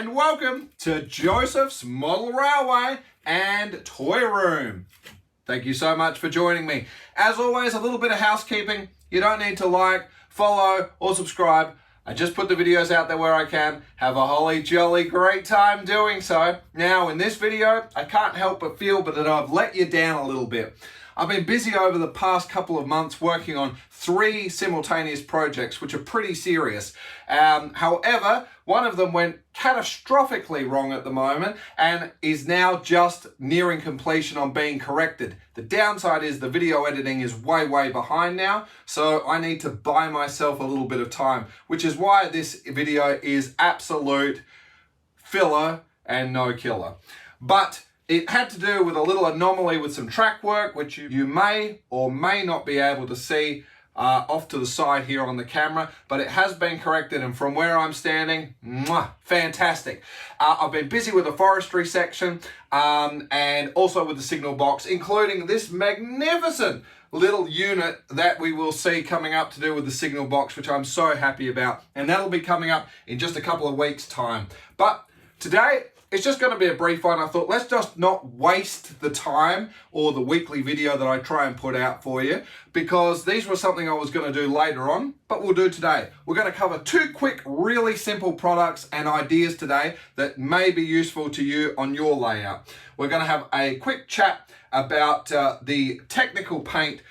and welcome to Josef's Model Railway and Toy Room. Thank you so much for joining me. As always, a little bit of housekeeping. You don't need to like, follow, or subscribe. I just put the videos out there where I can. Have a holly jolly great time doing so. Now, in this video, I can't help but feel that I've let you down a little bit. I've been busy over the past couple of months working on 3 simultaneous projects, which are pretty serious. However, one of them went catastrophically wrong at the moment and is now just nearing completion on being corrected. The downside is the video editing is way behind now, so I need to buy myself a little bit of time, which is why this video is absolute filler and no killer. But it had to do with a little anomaly with some track work, which you may or may not be able to see off to the side here on the camera, but it has been corrected, and from where I'm standing, fantastic. I've been busy with the forestry section and also with the signal box, including this magnificent little unit that we will see coming up to do with the signal box, which I'm so happy about, and that'll be coming up in just a couple of weeks' time. But today, it's just going to be a brief one. I thought, let's just not waste the time or the weekly video that I try and put out for you, because these were something I was going to do later on, but we'll do today. We're going to cover 2 quick, really simple products and ideas today that may be useful to you on your layout. We're going to have a quick chat about the technical paint,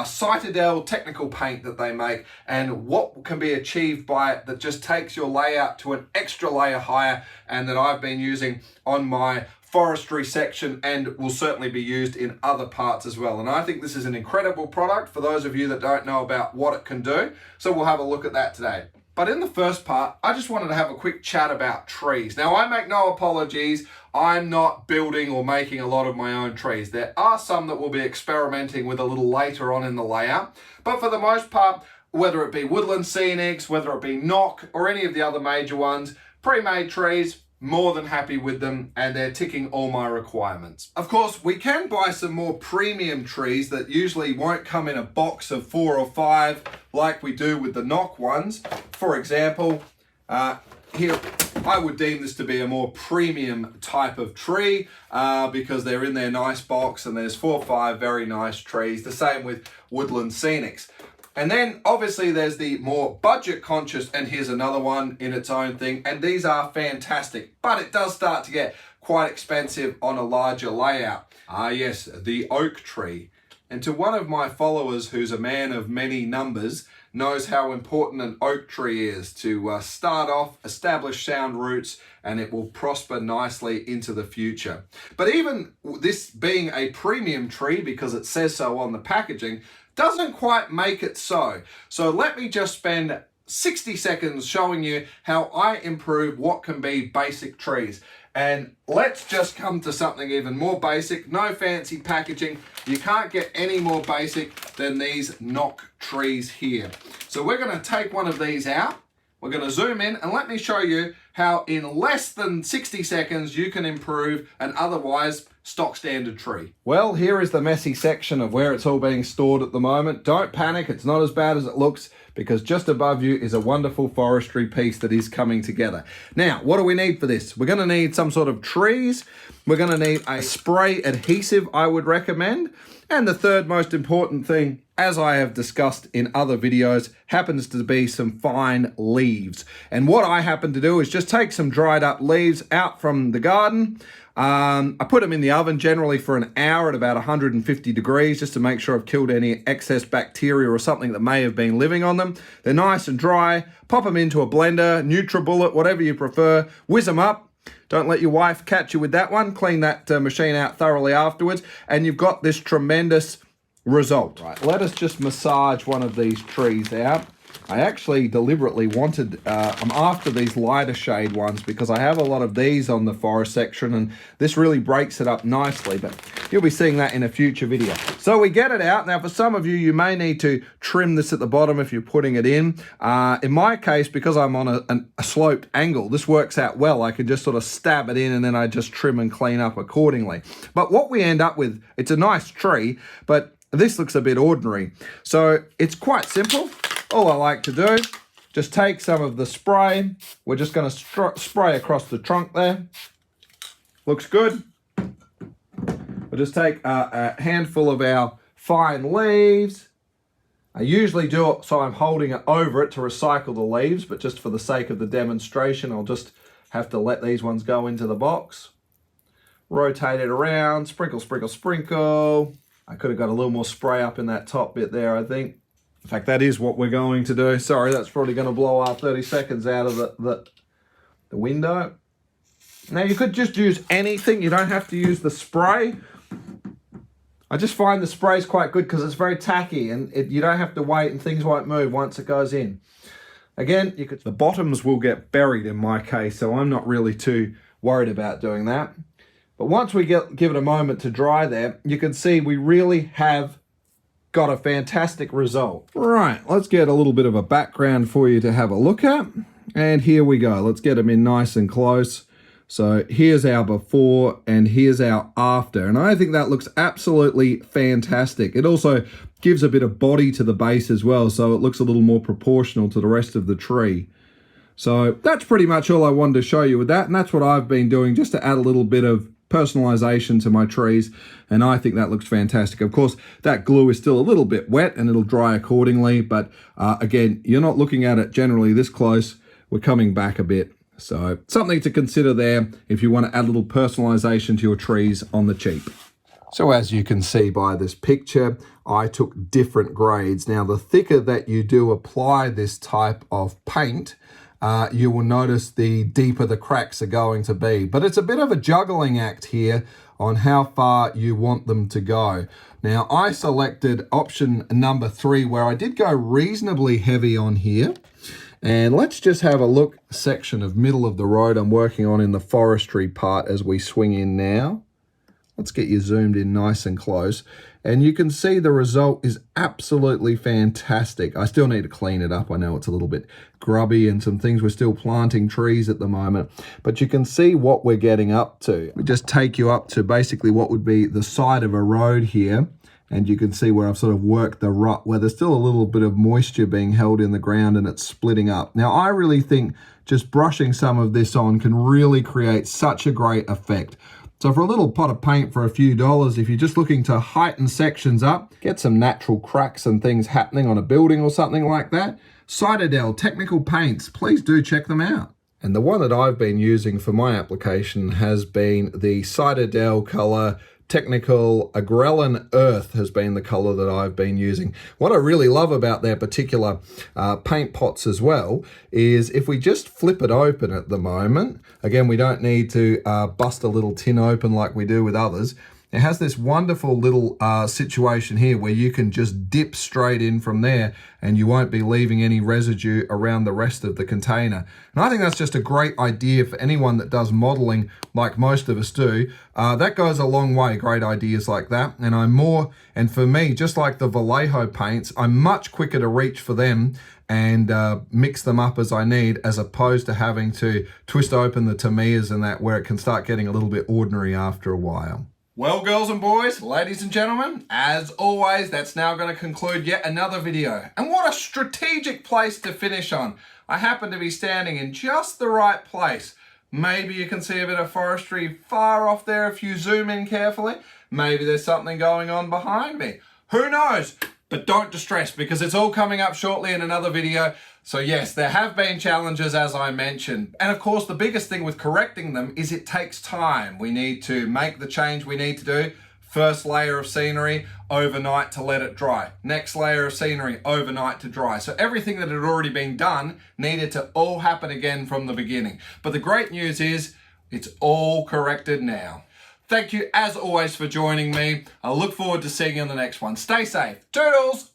Citadel Technical Paint that they make, and what can be achieved by it that just takes your layout to an extra layer higher, and that I've been using on my forestry section and will certainly be used in other parts as well. And I think this is an incredible product for those of you that don't know about what it can do. So we'll have a look at that today. But in the first part, I just wanted to have a quick chat about trees. Now, I make no apologies. I'm not building or making a lot of my own trees. There are some that we'll be experimenting with a little later on in the layout. But for the most part, whether it be woodland scenics, whether it be knock, or any of the other major ones, pre-made trees, more than happy with them, and they're ticking all my requirements. Of course, we can buy some more premium trees that usually won't come in a box of 4 or 5 like we do with the knock ones. For example, here I would deem this to be a more premium type of tree because they're in their nice box, and there's 4 or 5 very nice trees. The same with woodland scenics. And then obviously there's the more budget conscious, and here's another one in its own thing, and these are fantastic, but it does start to get quite expensive on a larger layout. Yes, the oak tree. And to one of my followers who's a man of many numbers, knows how important an oak tree is to start off, establish sound roots, and it will prosper nicely into the future. But even this being a premium tree, because it says so on the packaging, doesn't quite make it so. So let me just spend 60 seconds showing you how I improve what can be basic trees. And let's just come to something even more basic, no fancy packaging. You can't get any more basic than these knock trees here. So we're going to take one of these out. We're going to zoom in and let me show you how in less than 60 seconds you can improve an otherwise stock standard tree. Well, here is the messy section of where it's all being stored at the moment. Don't panic, it's not as bad as it looks, because just above you is a wonderful forestry piece that is coming together. Now, what do we need for this? We're going to need some sort of trees. We're going to need a spray adhesive, I would recommend. And the third most important thing, as I have discussed in other videos, happens to be some fine leaves. And what I happen to do is just take some dried up leaves out from the garden. I put them in the oven generally for an hour at about 150 degrees just to make sure I've killed any excess bacteria or something that may have been living on them. They're nice and dry. Pop them into a blender, NutriBullet, whatever you prefer. Whiz them up. Don't let your wife catch you with that one. Clean that machine out thoroughly afterwards, and you've got this tremendous result. Right, let us just massage one of these trees out. I actually deliberately wanted, I'm after these lighter shade ones because I have a lot of these on the forest section, and this really breaks it up nicely, but you'll be seeing that in a future video. So we get it out. Now for some of you, you may need to trim this at the bottom if you're putting it in. In my case, because I'm on a sloped angle, this works out well. I can just sort of stab it in and then I just trim and clean up accordingly. But what we end up with, it's a nice tree, but this looks a bit ordinary. So it's quite simple. All I like to do just take some of the spray. We're just going to spray across the trunk there. Looks good. We'll just take a handful of our fine leaves. I usually do it so I'm holding it over it to recycle the leaves, but just for the sake of the demonstration, I'll just have to let these ones go into the box. Rotate it around, sprinkle, sprinkle, sprinkle. I could have got a little more spray up in that top bit there, I think. In fact, that is what we're going to do. Sorry, that's probably going to blow our 30 seconds out of the window. Now, you could just use anything. You don't have to use the spray. I just find the spray is quite good because it's very tacky and you don't have to wait and things won't move once it goes in. Again, the bottoms will get buried in my case, so I'm not really too worried about doing that. But once we give it a moment to dry there, you can see we really have got a fantastic result. Right, let's get a little bit of a background for you to have a look at. And here we go. Let's get them in nice and close. So here's our before and here's our after. And I think that looks absolutely fantastic. It also gives a bit of body to the base as well, so it looks a little more proportional to the rest of the tree. So that's pretty much all I wanted to show you with that. And that's what I've been doing, just to add a little bit of personalization to my trees, and I think that looks fantastic. Of course, that glue is still a little bit wet and it'll dry accordingly, but again, you're not looking at it generally this close. We're coming back a bit. So something to consider there if you want to add a little personalization to your trees on the cheap. So as you can see by this picture, I took different grades. Now, the thicker that you do apply this type of paint, you will notice the deeper the cracks are going to be. But it's a bit of a juggling act here on how far you want them to go. Now, I selected option number 3, where I did go reasonably heavy on here. And let's just have a look, section of middle of the road I'm working on in the forestry part as we swing in now. Let's get you zoomed in nice and close. And you can see the result is absolutely fantastic. I still need to clean it up. I know it's a little bit grubby and some things. We're still planting trees at the moment, but you can see what we're getting up to. We just take you up to basically what would be the side of a road here. And you can see where I've sort of worked the rut, where there's still a little bit of moisture being held in the ground and it's splitting up. Now, I really think just brushing some of this on can really create such a great effect. So for a little pot of paint for a few dollars, if you're just looking to heighten sections up, get some natural cracks and things happening on a building or something like that, Citadel Technical Paints, please do check them out. And the one that I've been using for my application has been the Citadel color Technical Agrellan Earth has been the color that I've been using. What I really love about their particular paint pots as well is if we just flip it open at the moment, again, we don't need to bust a little tin open like we do with others. It has this wonderful little situation here where you can just dip straight in from there and you won't be leaving any residue around the rest of the container. And I think that's just a great idea for anyone that does modeling like most of us do. That goes a long way, great ideas like that. And for me, just like the Vallejo paints, I'm much quicker to reach for them and mix them up as I need, as opposed to having to twist open the Tamiyas and that, where it can start getting a little bit ordinary after a while. Well, girls and boys, ladies and gentlemen, as always, that's now going to conclude yet another video. And what a strategic place to finish on. I happen to be standing in just the right place. Maybe you can see a bit of forestry far off there if you zoom in carefully. Maybe there's something going on behind me. Who knows? But don't distress, because it's all coming up shortly in another video. So yes, there have been challenges, as I mentioned. And of course, the biggest thing with correcting them is it takes time. We need to make the change we need to do. First layer of scenery, overnight to let it dry. Next layer of scenery, overnight to dry. So everything that had already been done needed to all happen again from the beginning. But the great news is it's all corrected now. Thank you, as always, for joining me. I look forward to seeing you on the next one. Stay safe. Toodles!